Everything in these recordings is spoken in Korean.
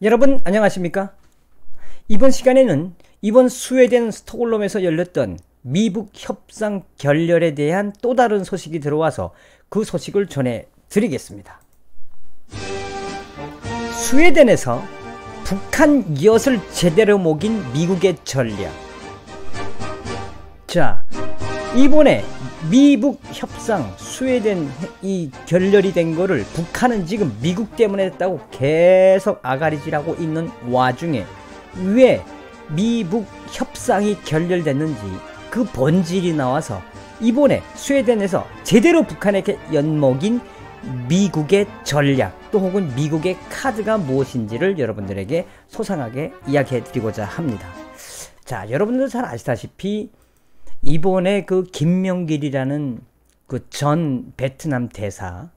여러분 안녕하십니까? 이번 시간에는 이번 스웨덴 스톡홀름에서 열렸던 미북 협상 결렬에 대한 또 다른 소식이 들어와서 그 소식을 전해드리겠습니다. 스웨덴에서 북한 엿을 제대로 먹인 미국의 전략. 자, 이번에 미북 협상 스웨덴 이 결렬이 된 거를 북한은 지금 미국 때문에 했다고 계속 아가리질하고 있는 와중에 왜 미북 협상이 결렬됐는지 그 본질이 나와서 이번에 스웨덴에서 제대로 북한에게 엿먹인 미국의 전략 또 혹은 미국의 카드가 무엇인지를 여러분들에게 소상하게 이야기해 드리고자 합니다. 자, 여러분들 잘 아시다시피 이번에 그 김명길이라는 그 전 베트남 대사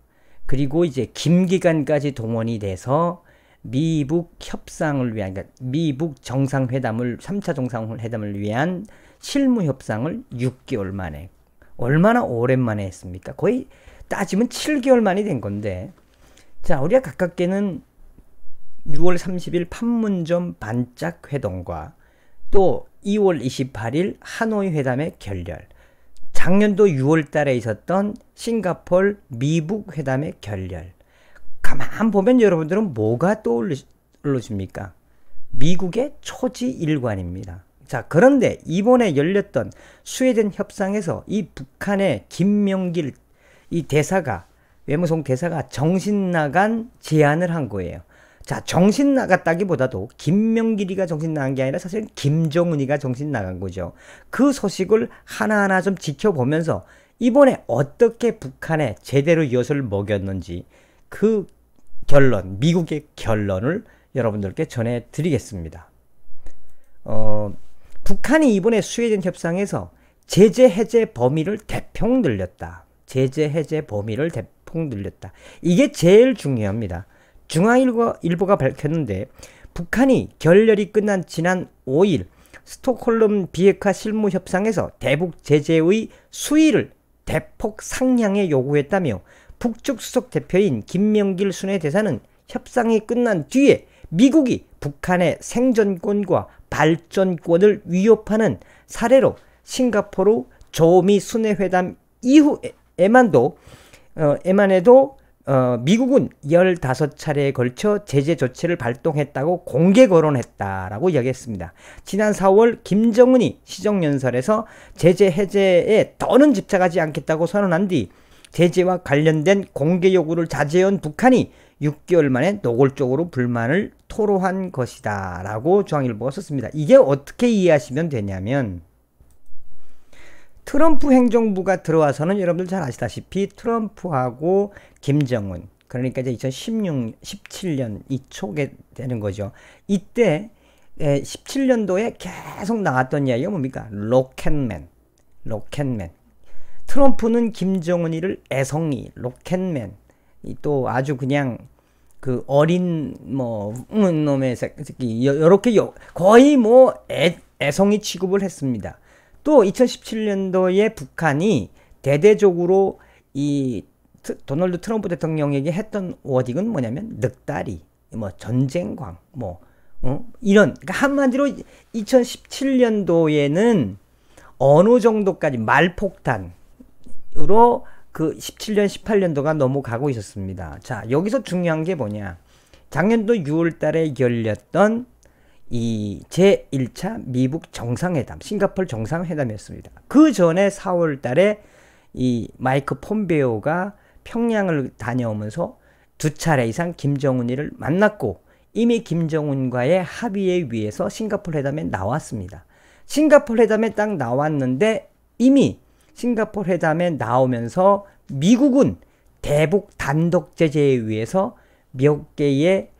그리고 이제 김기관까지 동원이 돼서 미북 협상을 위한 그러니까 미북 정상회담을 3차 정상회담을 위한 실무 협상을 6개월 만에 얼마나 오랜만에 했습니까? 거의 따지면 7개월 만이 된 건데 자 우리가 가깝게는 6월 30일 판문점 반짝 회동과 또 2월 28일 하노이 회담의 결렬 작년도 6월 달에 있었던 싱가포르 미북 회담의 결렬 가만 보면 여러분들은 뭐가 떠오르십니까? 미국의 초지일관입니다. 자 그런데 이번에 열렸던 스웨덴 협상에서 이 북한의 김명길 이 대사가 외무성 대사가 정신나간 제안을 한 거예요. 자 정신나갔다기보다도 김명길이가 정신나간 게 아니라 사실 김정은이가 정신나간 거죠. 그 소식을 하나하나 좀 지켜보면서 이번에 어떻게 북한에 제대로 엿을 먹였는지 그 결론, 미국의 결론을 여러분들께 전해드리겠습니다. 북한이 이번에 스웨덴 협상에서 제재 해제 범위를 대폭 늘렸다. 제재 해제 범위를 대폭 늘렸다. 이게 제일 중요합니다. 중앙일보가 밝혔는데 북한이 결렬이 끝난 지난 5일 스톡홀름 비핵화 실무협상에서 대북 제재의 수위를 대폭 상향해 요구했다며 북측 수석 대표인 김명길 순회대사는 협상이 끝난 뒤에 미국이 북한의 생존권과 발전권을 위협하는 사례로 싱가포르 조미 순회회담 이후에만도 미국은 15차례에 걸쳐 제재 조치를 발동했다고 공개 거론했다라고 이야기했습니다. 지난 4월 김정은이 시정연설에서 제재 해제에 더는 집착하지 않겠다고 선언한 뒤 제재와 관련된 공개 요구를 자제해온 북한이 6개월 만에 노골적으로 불만을 토로한 것이다 라고 중앙일보가 썼습니다. 이게 어떻게 이해하시면 되냐면 트럼프 행정부가 들어와서는 여러분들 잘 아시다시피 트럼프하고 김정은 그러니까 이제 2017년 이쪽에 되는 거죠. 이때 17년도에 계속 나왔던 이야기가 뭡니까? 로켓맨. 트럼프는 김정은이를 애송이, 로켓맨 또 아주 그냥 그 어린 놈의 새끼 이렇게 거의 애송이 취급을 했습니다. 또 2017년도에 북한이 대대적으로 이 도널드 트럼프 대통령에게 했던 워딩은 뭐냐면 늑다리, 전쟁광, 이런 그러니까 한마디로 2017년도에는 어느 정도까지 말폭탄으로 그 17년, 18년도가 넘어가고 있었습니다. 자 여기서 중요한 게 뭐냐? 작년도 6월 달에 열렸던 이 제1차 미북 정상회담, 싱가포르 정상회담이었습니다. 그 전에 4월 달에 이 마이크 폼베오가 평양을 다녀오면서 2차례 이상 김정은이를 만났고 이미 김정은과의 합의에 의해서 싱가포르 회담에 나왔습니다. 싱가포르 회담에 딱 나왔는데 이미 싱가포르 회담에 나오면서 미국은 대북 단독 제재에 의해서 몇 개의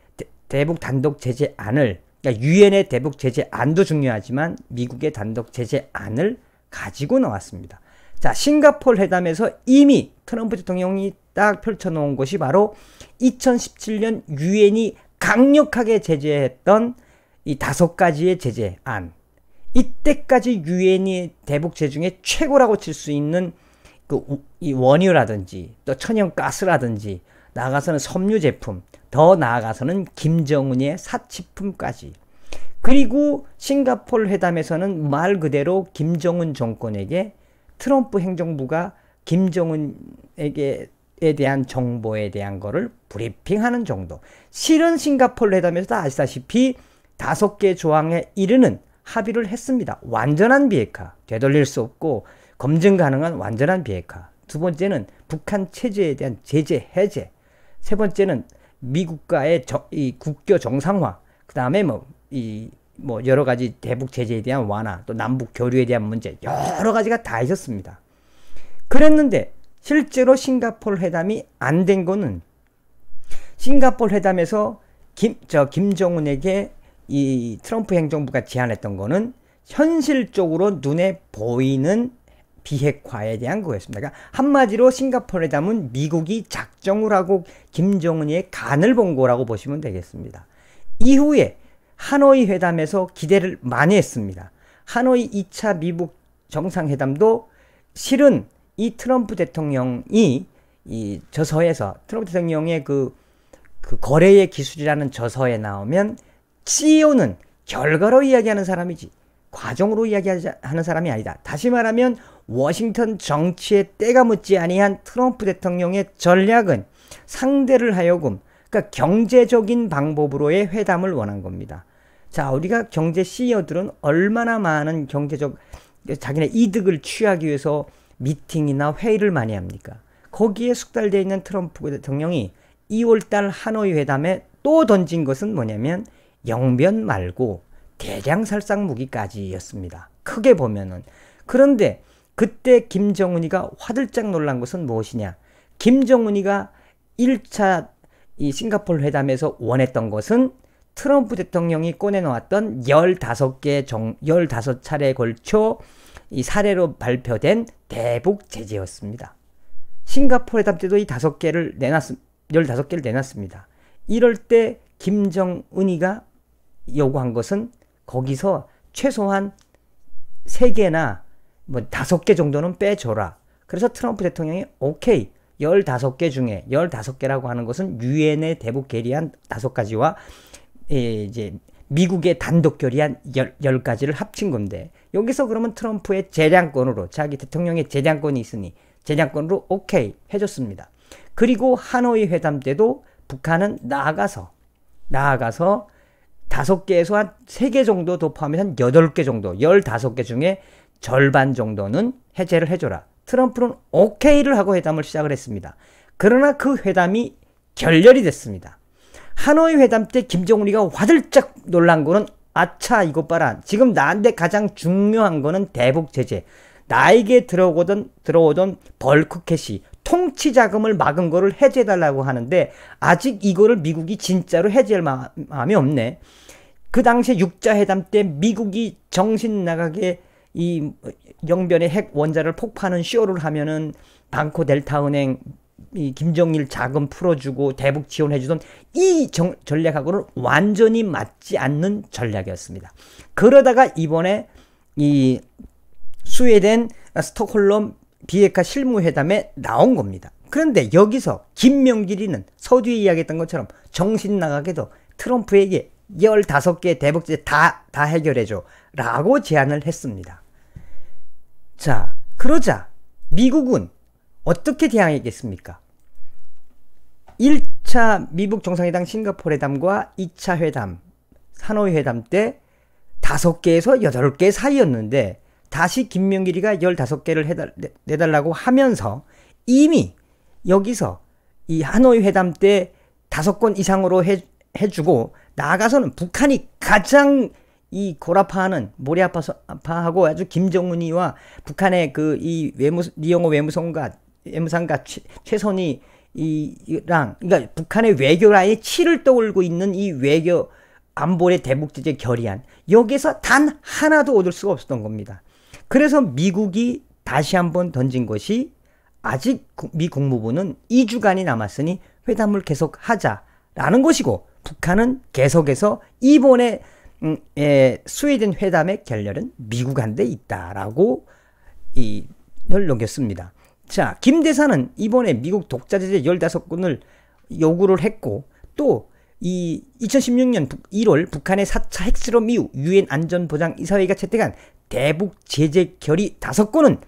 대북 단독 제재안을 그러니까 유엔의 대북 제재안도 중요하지만 미국의 단독 제재안을 가지고 나왔습니다. 자, 싱가포르 회담에서 이미 트럼프 대통령이 딱 펼쳐놓은 것이 바로 2017년 유엔이 강력하게 제재했던 이 5가지의 제재안. 이때까지 유엔이 대북 제재 중에 최고라고 칠 수 있는 이 원유라든지 또 천연가스라든지 나아가서는 섬유 제품, 더 나아가서는 김정은의 사치품까지. 그리고 싱가포르 회담에서는 말 그대로 김정은 정권에게 트럼프 행정부가 김정은에게 대한 정보에 대한 거를 브리핑하는 정도. 실은 싱가포르 회담에서도 아시다시피 5개 조항에 이르는 합의를 했습니다. 완전한 비핵화, 되돌릴 수 없고 검증 가능한 완전한 비핵화. 두 번째는 북한 체제에 대한 제재 해제. 세 번째는 미국과의 이 국교 정상화. 그 다음에 여러 가지 대북 제재에 대한 완화, 또 남북 교류에 대한 문제, 여러 가지가 다 있었습니다. 그랬는데 실제로 싱가포르 회담이 안 된 거는 싱가포르 회담에서 김정은에게 이 트럼프 행정부가 제안했던 거는 현실적으로 눈에 보이는 비핵화에 대한 거였습니다. 그러니까 한마디로 싱가포르 회담은 미국이 작정을 하고 김정은의 간을 본 거라고 보시면 되겠습니다. 이후에 하노이 회담에서 기대를 많이 했습니다. 하노이 2차 미국 정상회담도 실은 이 트럼프 대통령이 이 저서에서 트럼프 대통령의 그 거래의 기술이라는 저서에 나오면 CEO는 결과로 이야기하는 사람이지 과정으로 이야기하는 사람이 아니다. 다시 말하면 워싱턴 정치에 때가 묻지 아니한 트럼프 대통령의 전략은 상대를 하여금 그러니까 경제적인 방법으로의 회담을 원한 겁니다. 자, 우리가 경제 CEO들은 얼마나 많은 경제적 자기네 이득을 취하기 위해서 미팅이나 회의를 많이 합니까? 거기에 숙달되어 있는 트럼프 대통령이 2월달 하노이 회담에 또 던진 것은 뭐냐면 영변 말고 대량살상 무기까지였습니다. 크게 보면은. 그런데 그때 김정은이가 화들짝 놀란 것은 무엇이냐? 김정은이가 1차 이 싱가포르 회담에서 원했던 것은 트럼프 대통령이 꺼내놓았던 15차례에 걸쳐 이 사례로 발표된 대북 제재였습니다. 싱가포르 회담 때도 이 15개를 내놨습니다. 이럴 때 김정은이가 요구한 것은 거기서 최소한 3개나 5개 정도는 빼줘라. 그래서 트럼프 대통령이 오케이. 15개 중에 15개라고 하는 것은 유엔의 대북 결의안 5가지와 이제 미국의 단독 결의안 10가지를 합친 건데 여기서 그러면 트럼프의 재량권으로 자기 대통령의 재량권이 있으니 재량권으로 오케이 해줬습니다. 그리고 하노이 회담 때도 북한은 나아가서 5개에서 한 3개 정도 더 포함해서 한 8개 정도 15개 중에 절반 정도는 해제를 해줘라. 트럼프는 오케이를 하고 회담을 시작을 했습니다. 그러나 그 회담이 결렬이 됐습니다. 하노이 회담 때 김정은이가 화들짝 놀란 거는 아차 이것 봐라. 지금 나한테 가장 중요한 거는 대북 제재. 나에게 들어오던 벌크 캐시 통치 자금을 막은 거를 해제해달라고 하는데 아직 이거를 미국이 진짜로 해제할 마음이 없네. 그 당시에 6자 회담 때 미국이 정신 나가게 이 영변의 핵 원자를 폭파하는 쇼를 하면은 방코 델타 은행 이 김정일 자금 풀어주고 대북 지원해주던 이 전략하고는 완전히 맞지 않는 전략이었습니다. 그러다가 이번에 이 스웨덴 스톡홀름 비핵화 실무회담에 나온 겁니다. 그런데 여기서 김명길이는 서두에 이야기했던 것처럼 정신 나가게도 트럼프에게 15개 대북 제재 다 해결해줘 라고 제안을 했습니다. 자, 그러자 미국은 어떻게 대항했겠습니까? 1차 미국 정상회담 싱가포르 회담과 2차 회담 하노이 회담 때 5개에서 8개 사이였는데 다시 김명길이가 15개를 내달라고 하면서 이미 여기서 이 하노이 회담 때 5건 이상으로 해주고 나아가서는 북한이 가장 이 골아파하는 머리 아파하고 아주 김정은이와 북한의 그 이 리영호 외무상과 최선희 이랑 그러니까 북한의 외교 라인에 치를 떠올고 있는 이 외교 안보의 대북 제재 결의안 여기서 단 하나도 얻을 수가 없었던 겁니다. 그래서 미국이 다시 한번 던진 것이 아직 미 국무부는 2주간이 남았으니 회담을 계속하자라는 것이고 북한은 계속해서 이번에 스웨덴 회담의 결렬은 미국한테 있다라고 이를 넘겼습니다. 자, 김 대사는 이번에 미국 독자제재 15건을 요구를 했고, 또 이 2016년 1월 북한의 4차 핵실험 이후 유엔 안전보장이사회가 채택한 대북 제재 결의 5건은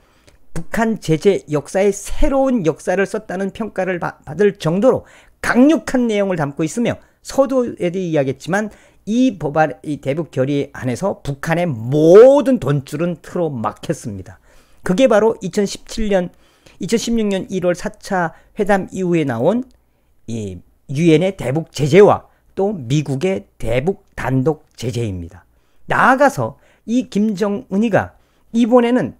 북한 제재 역사에 새로운 역사를 썼다는 평가를 받을 정도로 강력한 내용을 담고 있으며, 서두에도 이야기했지만 이 법안, 이 대북 결의 안에서 북한의 모든 돈줄은 틀어막혔습니다. 그게 바로 2016년 1월 4차 회담 이후에 나온 이 유엔의 대북 제재와 또 미국의 대북 단독 제재입니다. 나아가서 이 김정은이가 이번에는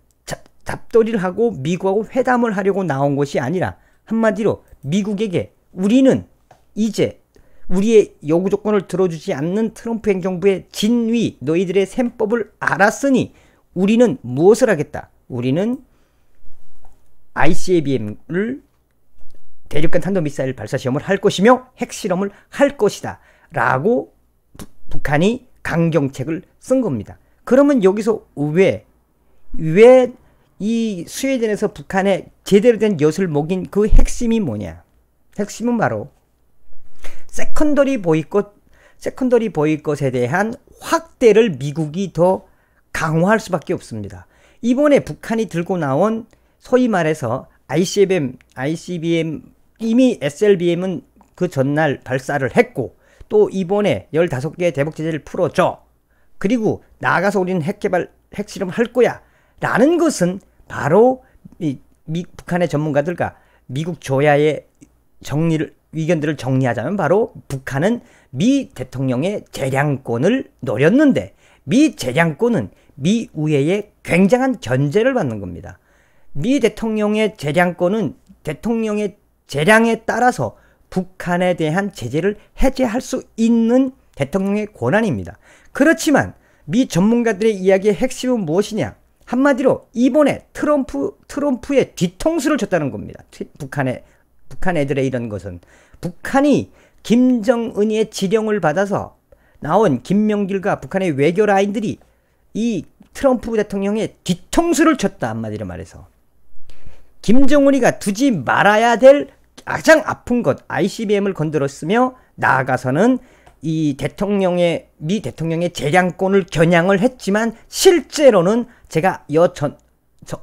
잡돌이를 하고 미국하고 회담을 하려고 나온 것이 아니라, 한마디로 미국에게 우리는 이제 우리의 요구 조건을 들어주지 않는 트럼프 행정부의 진위, 너희들의 셈법을 알았으니 우리는 무엇을 하겠다? 우리는 ICBM을 대륙간 탄도미사일 발사 시험을 할 것이며 핵실험을 할 것이다 라고 북한이 강경책을 쓴 겁니다. 그러면 여기서 왜 이 스웨덴에서 북한에 제대로 된 엿을 먹인 그 핵심이 뭐냐? 핵심은 바로 세컨더리 보이콧에 대한 확대를 미국이 더 강화할 수밖에 없습니다. 이번에 북한이 들고 나온 소위 말해서 ICBM, 이미 SLBM은 그 전날 발사를 했고, 또 이번에 15개의 대북 제재를 풀어줘. 그리고 나아가서 우리는 핵실험 할 거야 라는 것은 바로 북한의 전문가들과 미국 조야의 의견들을 정리하자면, 바로 북한은 미 대통령의 재량권을 노렸는데, 미 재량권은 미 의회의 굉장한 견제를 받는 겁니다. 미 대통령의 재량권은 대통령의 재량에 따라서 북한에 대한 제재를 해제할 수 있는 대통령의 권한입니다. 그렇지만 미 전문가들의 이야기의 핵심은 무엇이냐? 한마디로 이번에 트럼프의 뒤통수를 쳤다는 겁니다. 북한 애들의 이런 것은, 북한이 김정은이의 지령을 받아서 나온 김명길과 북한의 외교 라인들이 이 트럼프 대통령의 뒤통수를 쳤다, 한마디로 말해서. 김정은이가 두지 말아야 될 가장 아픈 것, ICBM을 건드렸으며, 나아가서는 이 미 대통령의 재량권을 겨냥을 했지만, 실제로는 제가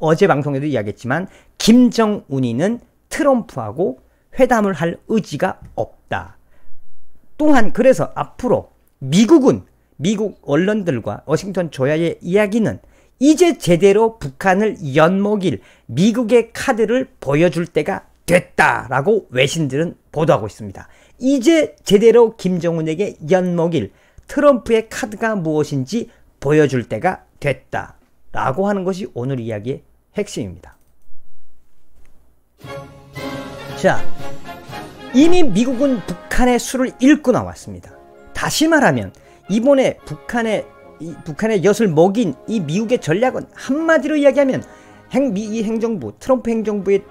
어제 방송에도 이야기했지만 김정은이는 트럼프하고 회담을 할 의지가 없다. 또한 그래서 앞으로 미국 언론들과 워싱턴 조야의 이야기는 이제 제대로 북한을 엿먹일 미국의 카드를 보여줄 때가 됐다라고 외신들은 보도하고 있습니다. 이제 제대로 김정은에게 엿먹일 트럼프의 카드가 무엇인지 보여줄 때가 됐다라고 하는 것이 오늘 이야기의 핵심입니다. 자, 이미 미국은 북한의 수를 읽고 나왔습니다. 다시 말하면 이번에 북한의 엿을 먹인 이 미국의 전략은, 한마디로 이야기하면 이 행정부, 트럼프 행정부에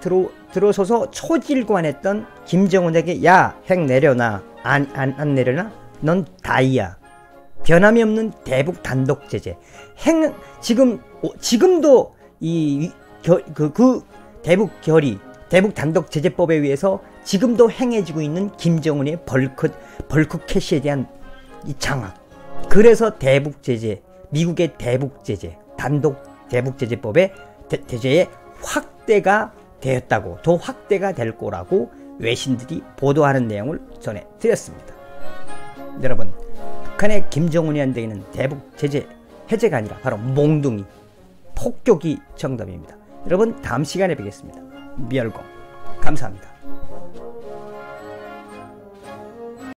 들어서서 초질관했던 김정은에게, 야, 핵 내려놔. 안 내려놔? 넌 다이야. 변함이 없는 대북 단독 제재. 지금도 대북 단독 제재법에 의해서 지금도 행해지고 있는 김정은의 벌크 캐시에 대한 이 장악. 그래서 대북 제재, 미국의 대북 제재, 단독 대북 제재법의 제재의 확대가 되었다고, 더 확대가 될 거라고 외신들이 보도하는 내용을 전해드렸습니다. 여러분, 북한의 김정은이한테 있는 대북 제재 해제가 아니라 바로 몽둥이, 폭격이 정답입니다. 여러분, 다음 시간에 뵙겠습니다. 미열공 감사합니다.